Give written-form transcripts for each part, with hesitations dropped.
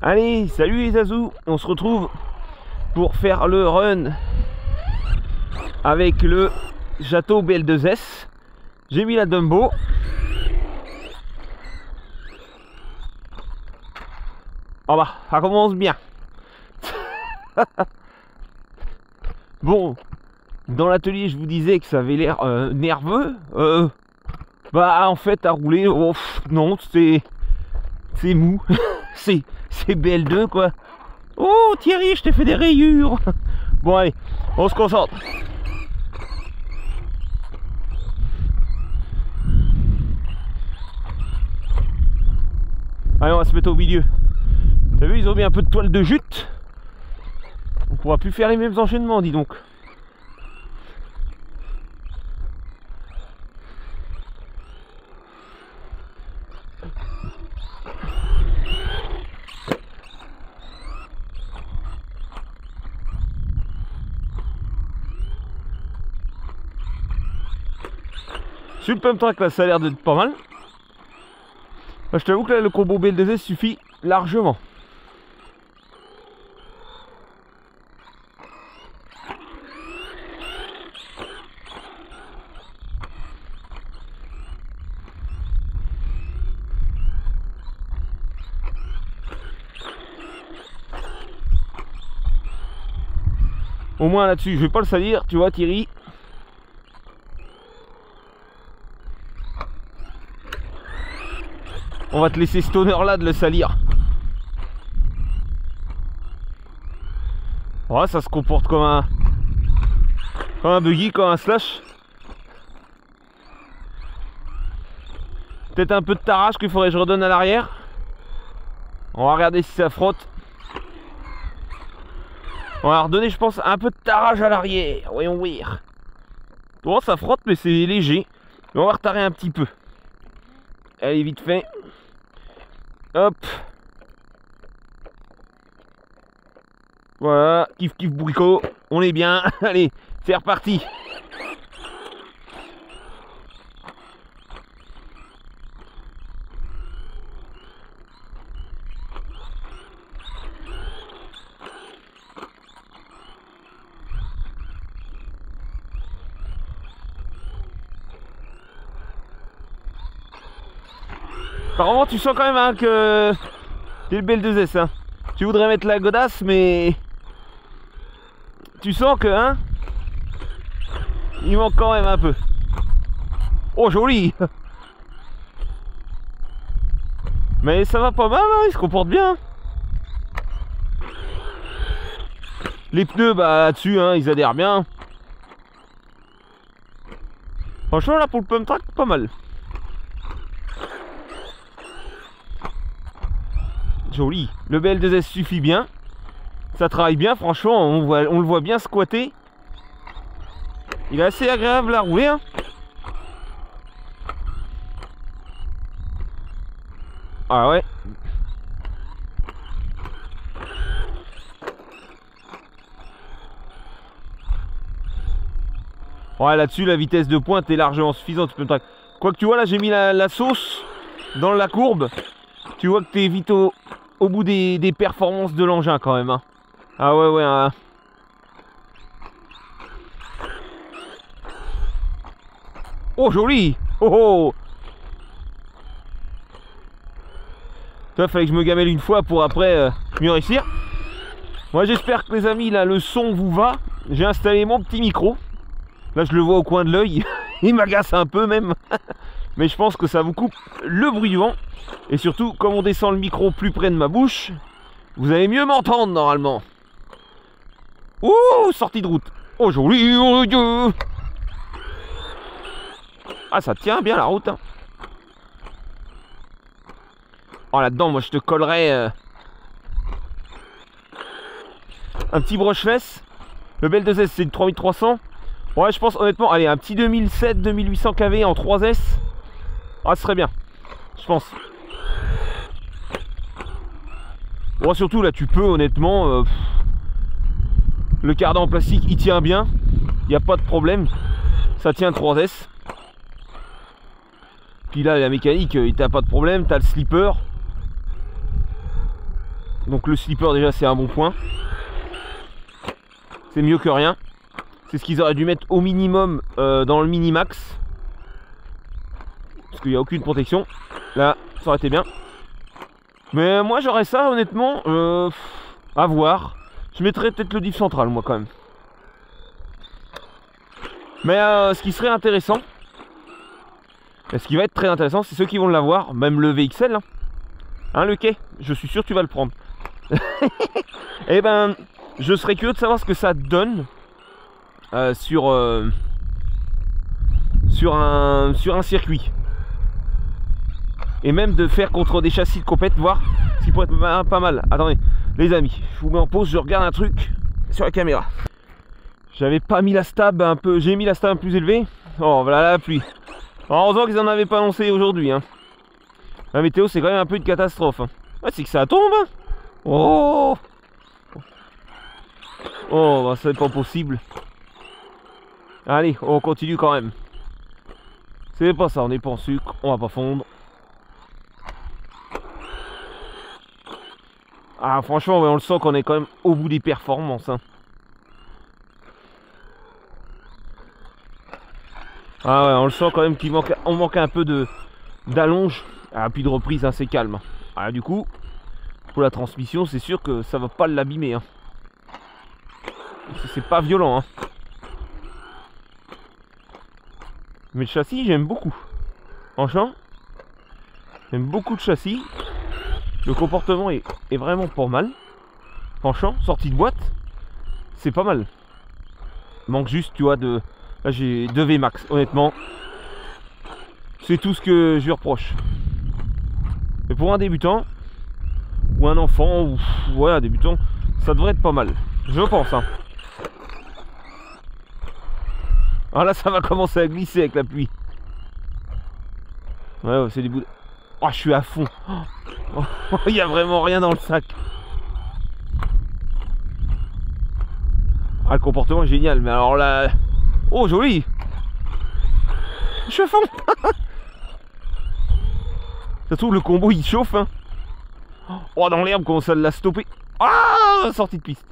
Allez, salut les Azous, on se retrouve pour faire le run avec le Jato BL2S. J'ai mis la Dumbo. Oh bah, ça commence bien. Bon, dans l'atelier je vous disais que ça avait l'air nerveux. Bah en fait à rouler, oh, non, c'est mou. c'est BL2 quoi. Oh Thierry, je t'ai fait des rayures. Bon allez, on se concentre. Allez, on va se mettre au milieu. T'as vu, ils ont mis un peu de toile de jute. On pourra plus faire les mêmes enchaînements, dis donc. Sur le pump track là, ça a l'air d'être pas mal. Moi, je t'avoue que là, le combo BL2S suffit largement. Au moins là-dessus, je vais pas le salir, tu vois Thierry. On va te laisser cet honneur là de le salir. Ouais, ça se comporte comme un buggy, comme un slash. Peut-être un peu de tarage qu'il faudrait que je redonne à l'arrière. On va regarder si ça frotte. On va redonner, je pense, un peu de tarage à l'arrière. Voyons voir. Bon, ça frotte, mais c'est léger. Mais on va retarer un petit peu. Allez, vite fait. Hop. Voilà, kiff kiff bourricot. On est bien. Allez, c'est reparti. Apparemment tu sens quand même hein, que t'es le BL2S hein. Tu voudrais mettre la godasse mais tu sens que hein, il manque quand même un peu. Oh joli. Mais ça va pas mal hein, il se comporte bien. Les pneus bah là-dessus hein, ils adhèrent bien. Franchement là pour le pump track pas mal. Joli, le BL2S suffit bien. Ça travaille bien, franchement, on le voit bien squatter. Il est assez agréable à rouler hein. Ah ouais. Ouais là-dessus la vitesse de pointe est largement suffisante. Quoique tu vois là j'ai mis la sauce dans la courbe. Tu vois que t'es vite au bout des performances de l'engin quand même hein. Ah ouais ouais hein. Oh joli. Oh oh. Toi fallait que je me gamelle une fois pour après mieux réussir. Moi j'espère que les amis là le son vous va. J'ai installé mon petit micro. Là je le vois au coin de l'œil. Il m'agace un peu même. Mais je pense que ça vous coupe le bruit du vent. Et surtout, comme on descend le micro plus près de ma bouche, vous allez mieux m'entendre normalement. Ouh, sortie de route. Oh joli, oh Dieu. Ah ça tient bien la route hein. Oh là-dedans, moi je te collerai un petit broche-fesse. Le BL2S c'est une 3300. Ouais je pense honnêtement, allez un petit 2007-2800 kV en 3S. Ah ce serait bien, je pense. Bon surtout là tu peux honnêtement le cardan en plastique il tient bien. Il n'y a pas de problème. Ça tient 3S. Puis là la mécanique, t'as pas de problème, t'as le slipper. Donc le slipper déjà c'est un bon point. C'est mieux que rien. C'est ce qu'ils auraient dû mettre au minimum dans le Minimax. Parce qu'il n'y a aucune protection. Là, ça aurait été bien. Mais moi j'aurais ça honnêtement. À voir. Je mettrais peut-être le diff central moi quand même. Mais ce qui serait intéressant, et ce qui va être très intéressant, c'est ceux qui vont l'avoir, même le VXL. Hein, le quai, je suis sûr que tu vas le prendre. Et ben, je serais curieux de savoir ce que ça donne sur un circuit. Et même de faire contre des châssis de compète, voir ce qui pourrait être pas mal. Attendez, les amis, je vous mets en pause, je regarde un truc sur la caméra. J'avais pas mis la stab un peu, j'ai mis la stab un peu plus élevée. Oh, voilà la pluie. Heureusement qu'ils en avaient pas annoncé aujourd'hui. Hein. La météo, c'est quand même un peu une catastrophe. Hein. Ouais, c'est que ça tombe. Hein. Oh, oh, bah, c'est pas possible. Allez, on continue quand même. C'est pas ça, on n'est pas en sucre, on va pas fondre. Ah, franchement, ouais, on le sent qu'on est quand même au bout des performances. Hein. Ah ouais, on le sent quand même qu'il manque, on manque un peu d'allonge. Ah, puis de reprise, hein, c'est calme. Ah, du coup, pour la transmission, c'est sûr que ça va pas l'abîmer. Hein. C'est pas violent. Hein. Mais le châssis, j'aime beaucoup. Franchement, j'aime beaucoup le châssis. Le comportement est vraiment pas mal. Franchement, sortie de boîte, c'est pas mal. Il manque juste, tu vois, de... Là, j'ai 2 VMAX, honnêtement. C'est tout ce que je lui reproche. Mais pour un débutant, ou un enfant, ou ouais, un débutant, ça devrait être pas mal. Je pense, hein. Ah là, ça va commencer à glisser avec la pluie. Ouais, c'est des bouts de... Oh, je suis à fond. Il y a vraiment rien dans le sac. Ah, le comportement est génial. Mais alors là... Oh, joli. Je suis à fond. Ça se trouve, le combo, il chauffe. Hein. Oh, dans l'herbe, comment ça l'a stoppé. Ah, sortie de piste.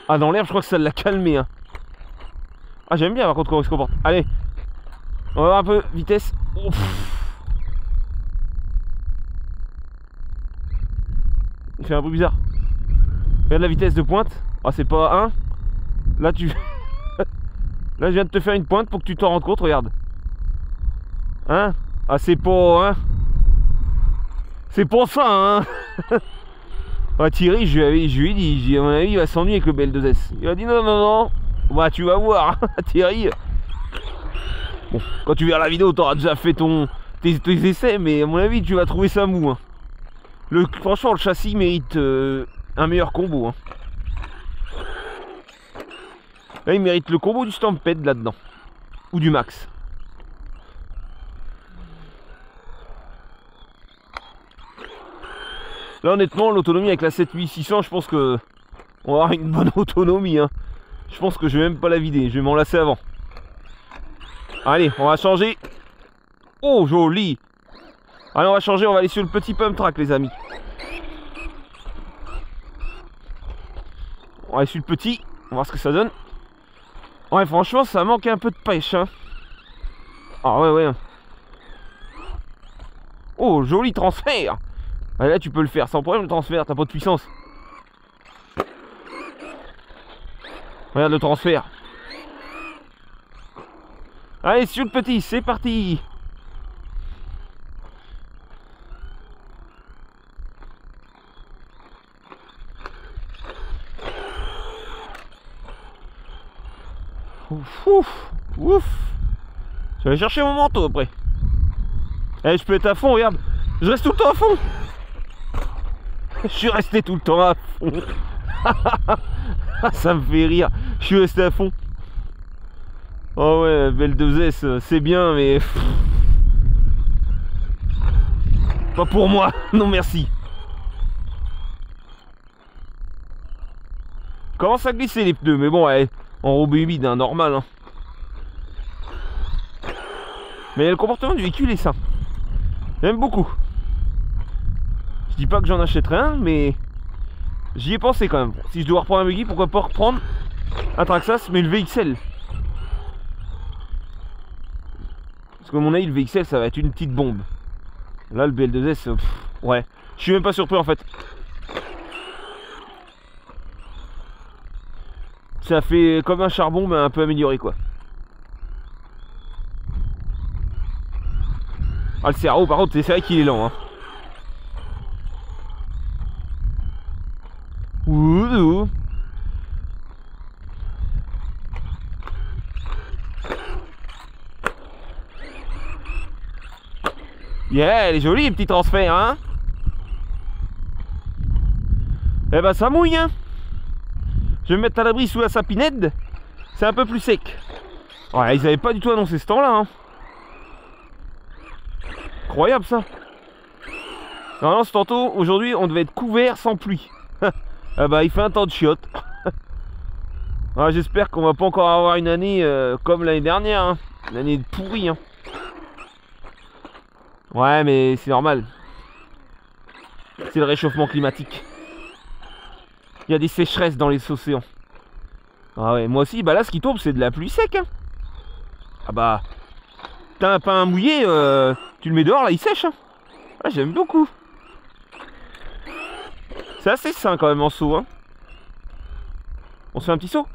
Ah, dans l'herbe, je crois que ça l'a calmé. Hein. Ah, j'aime bien par contre comment il se comporte. Allez, on va voir un peu vitesse. Oh, il fait un bruit bizarre. Regarde la vitesse de pointe. Ah, c'est pas 1. Là, tu... Là, je viens de te faire une pointe pour que tu t'en rendes compte. Regarde. Hein? Ah, c'est pas... Hein? C'est pour ça, hein? Ah, Thierry, je lui ai dit, à mon avis, il va s'ennuyer avec le BL2S. Il a dit non, non, non. Bah, tu vas voir, Thierry. Bon, quand tu verras la vidéo, t'auras déjà fait tes essais, mais à mon avis, tu vas trouver ça mou. Hein. Franchement, le châssis mérite un meilleur combo. Hein. Là, il mérite le combo du Stampede là-dedans. Ou du Max. Là, honnêtement, l'autonomie avec la 7600, je pense que on va avoir une bonne autonomie. Hein. Je pense que je vais même pas la vider. Je vais m'en lasser avant. Allez, on va changer. Oh, joli. Allez, on va changer. On va aller sur le petit pump track, les amis. On va aller sur le petit. On va voir ce que ça donne. Ouais, franchement, ça manque un peu de pêche. Hein. Ah, ouais, ouais. Oh, joli transfert. Allez, là, tu peux le faire sans problème, le transfert. T'as pas de puissance. Regarde le transfert. Allez, sur le petit, c'est parti. Ouf, ouf, ouf. Je vais aller chercher mon manteau après. Eh, je peux être à fond, regarde. Je reste tout le temps à fond. Je suis resté tout le temps à fond. Ça me fait rire. Je suis resté à fond. Oh ouais, BL2S, c'est bien, mais... Pas pour moi. Non, merci. Commence à glisser les pneus, mais bon, ouais, en robe humide, hein, normal. Hein. Mais le comportement du véhicule est sain. J'aime beaucoup. Je dis pas que j'en achèterai un, mais j'y ai pensé quand même. Si je dois reprendre un buggy, pourquoi pas reprendre un Traxxas, mais le VXL. Parce que à mon avis, le VXL, ça va être une petite bombe. Là, le BL2S, ouais. Je suis même pas surpris en fait. Ça fait comme un charbon, mais un peu amélioré quoi. Ah, le CRO, par contre, c'est vrai qu'il est lent. Hein. Ouh. Yeah, elle est jolie, les petits transferts, hein. Eh ben, ça mouille, hein. Je vais me mettre à l'abri sous la sapinette. C'est un peu plus sec. Ouais, ils avaient pas du tout annoncé ce temps-là, hein. Incroyable, ça. Non, c'est tantôt, aujourd'hui, on devait être couvert sans pluie. Ah bah, il fait un temps de chiotte. Ah, j'espère qu'on va pas encore avoir une année comme l'année dernière, hein. Une année pourrie, hein. Ouais, mais c'est normal. C'est le réchauffement climatique. Il y a des sécheresses dans les océans. Ah ouais, moi aussi, bah là, ce qui tombe, c'est de la pluie sec, hein. Ah bah, t'as un pain mouillé, tu le mets dehors, là, il sèche, hein. Ah, j'aime beaucoup. C'est assez sain, quand même, en seau, hein. On se fait un petit saut.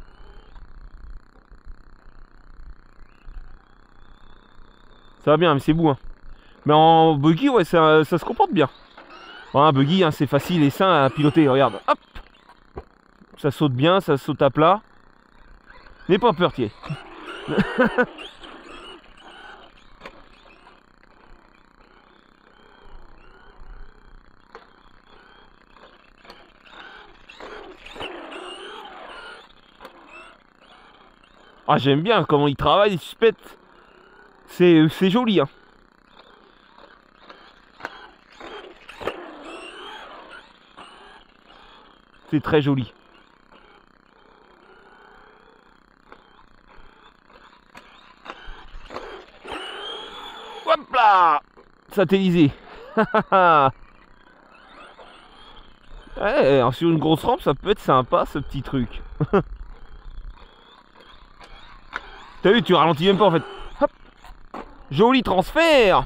Ça va bien, mais c'est bout, hein. Mais en buggy, ouais, ça se comporte bien. Ouais, un buggy, hein, c'est facile et sain à piloter, regarde. Hop. Ça saute bien, ça saute à plat. N'aie pas peur, tiens. Ah, j'aime bien comment il travaille, les suspectes. C'est joli, hein. C'est très joli. Hop là, satellisé. Ouais, sur une grosse rampe, ça peut être sympa, ce petit truc. T'as vu, tu ralentis même pas en fait. Hop. Joli transfert.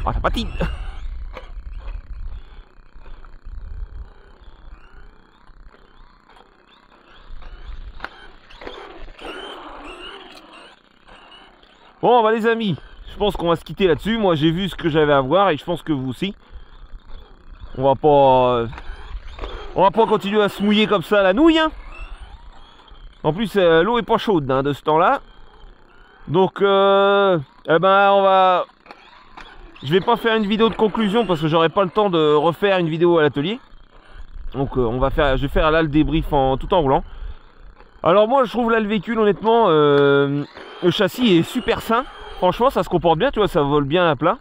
Ah, ça patine. Bon bah les amis, je pense qu'on va se quitter là-dessus. Moi j'ai vu ce que j'avais à voir et je pense que vous aussi. On va pas continuer à se mouiller comme ça à la nouille, hein. En plus l'eau est pas chaude, hein, de ce temps-là. Donc eh ben je vais pas faire une vidéo de conclusion parce que j'aurai pas le temps de refaire une vidéo à l'atelier. Donc je vais faire là le débrief tout en roulant. Alors moi je trouve là le véhicule honnêtement, le châssis est super sain. Franchement ça se comporte bien, tu vois, ça vole bien à plat.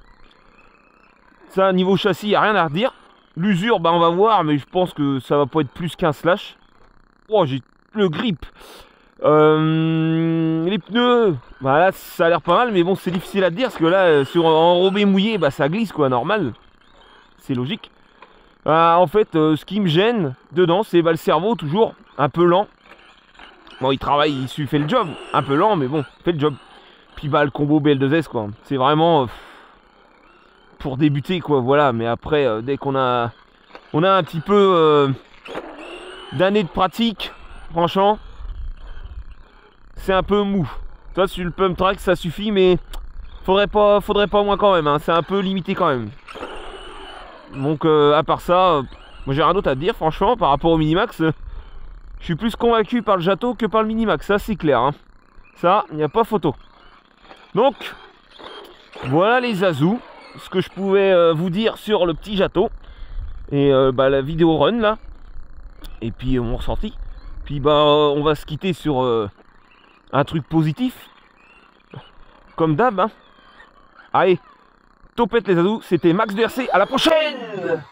Ça niveau châssis y a rien à redire. L'usure bah on va voir, mais je pense que ça va pas être plus qu'un slash. Oh j'ai le grip. Les pneus, bah là ça a l'air pas mal, mais bon c'est difficile à dire parce que là sur enrobé mouillé bah ça glisse quoi, normal. C'est logique. En fait ce qui me gêne dedans c'est bah, le cerveau toujours un peu lent. Bon il travaille, il fait le job, un peu lent mais bon, fait le job. Puis bah le combo BL2S quoi, c'est vraiment pour débuter quoi, voilà. Mais après dès qu'on a un petit peu d'années de pratique, franchement c'est un peu mou. Toi sur le pump track ça suffit, mais faudrait pas moins quand même, hein. C'est un peu limité quand même. Donc à part ça, moi j'ai rien d'autre à dire franchement par rapport au Minimax. Je suis plus convaincu par le Jato que par le Minimax, ça c'est clair, hein. Ça, il n'y a pas photo. Donc voilà les Azous, ce que je pouvais vous dire sur le petit Jato. Et bah, la vidéo run là. Et puis mon ressenti. Puis bah on va se quitter sur un truc positif. Comme d'hab, hein. Allez, topette les Azous, c'était Max DRC, à la prochaine.